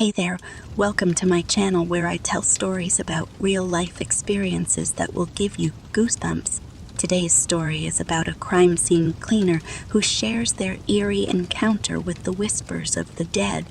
Hey there, welcome to my channel where I tell stories about real-life experiences that will give you goosebumps. Today's story is about a crime scene cleaner who shares their eerie encounter with the whispers of the dead.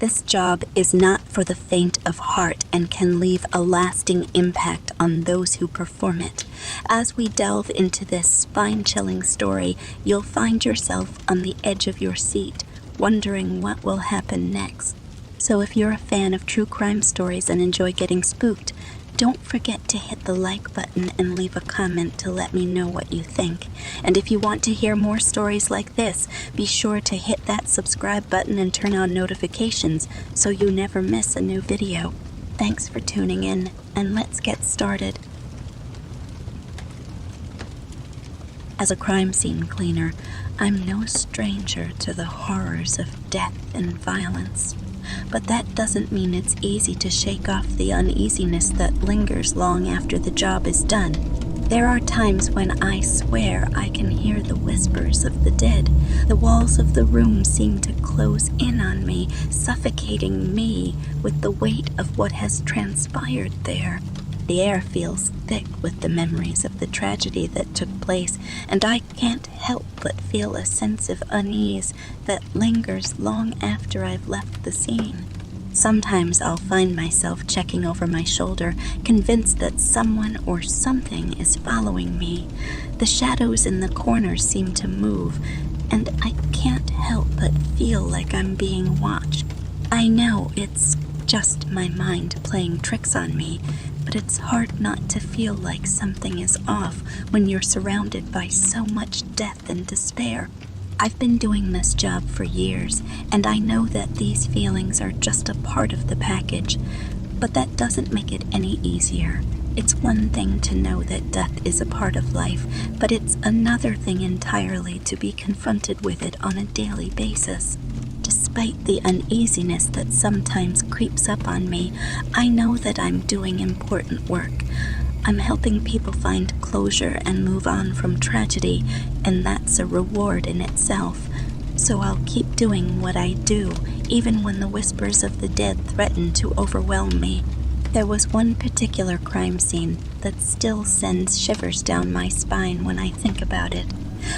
This job is not for the faint of heart and can leave a lasting impact on those who perform it. As we delve into this spine-chilling story, you'll find yourself on the edge of your seat, wondering what will happen next. So if you're a fan of true crime stories and enjoy getting spooked, don't forget to hit the like button and leave a comment to let me know what you think. And if you want to hear more stories like this, be sure to hit that subscribe button and turn on notifications so you never miss a new video. Thanks for tuning in, and let's get started. As a crime scene cleaner, I'm no stranger to the horrors of death and violence. But that doesn't mean it's easy to shake off the uneasiness that lingers long after the job is done. There are times when I swear I can hear the whispers of the dead. The walls of the room seem to close in on me, suffocating me with the weight of what has transpired there. The air feels thick with the memories of the tragedy that took place, and I can't help but feel a sense of unease that lingers long after I've left the scene. Sometimes I'll find myself checking over my shoulder, convinced that someone or something is following me. The shadows in the corners seem to move, and I can't help but feel like I'm being watched. I know it's just my mind playing tricks on me, but it's hard not to feel like something is off when you're surrounded by so much death and despair. I've been doing this job for years, and I know that these feelings are just a part of the package, but that doesn't make it any easier. It's one thing to know that death is a part of life, but it's another thing entirely to be confronted with it on a daily basis. Despite the uneasiness that sometimes creeps up on me, I know that I'm doing important work. I'm helping people find closure and move on from tragedy, and that's a reward in itself. So I'll keep doing what I do, even when the whispers of the dead threaten to overwhelm me. There was one particular crime scene that still sends shivers down my spine when I think about it.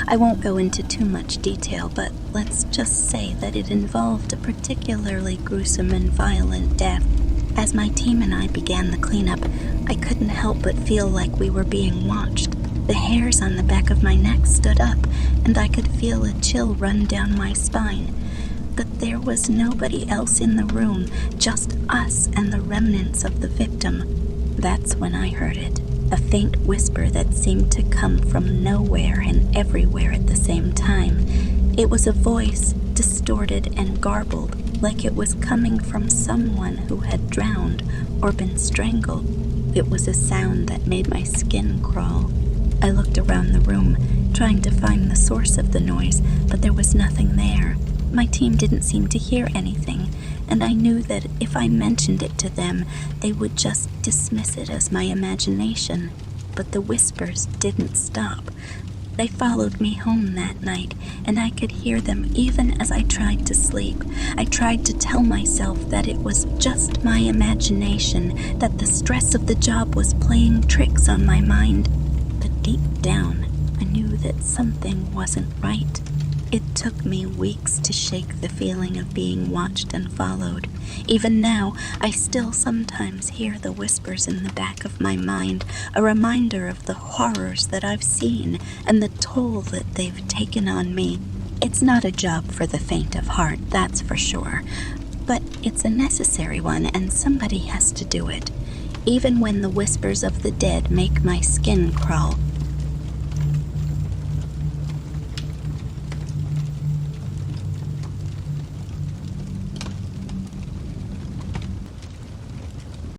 I won't go into too much detail, but let's just say that it involved a particularly gruesome and violent death. As my team and I began the cleanup, I couldn't help but feel like we were being watched. The hairs on the back of my neck stood up, and I could feel a chill run down my spine. But there was nobody else in the room, just us and the remnants of the victim. That's when I heard it. A faint whisper that seemed to come from nowhere and everywhere at the same time. It was a voice, distorted and garbled, like it was coming from someone who had drowned or been strangled. It was a sound that made my skin crawl. I looked around the room, trying to find the source of the noise, but there was nothing there. My team didn't seem to hear anything, and I knew that if I mentioned it to them, they would just dismiss it as my imagination. But the whispers didn't stop. They followed me home that night, and I could hear them even as I tried to sleep. I tried to tell myself that it was just my imagination, that the stress of the job was playing tricks on my mind. But deep down, I knew that something wasn't right. It took me weeks to shake the feeling of being watched and followed. Even now, I still sometimes hear the whispers in the back of my mind, a reminder of the horrors that I've seen and the toll that they've taken on me. It's not a job for the faint of heart, that's for sure. But it's a necessary one, and somebody has to do it. Even when the whispers of the dead make my skin crawl,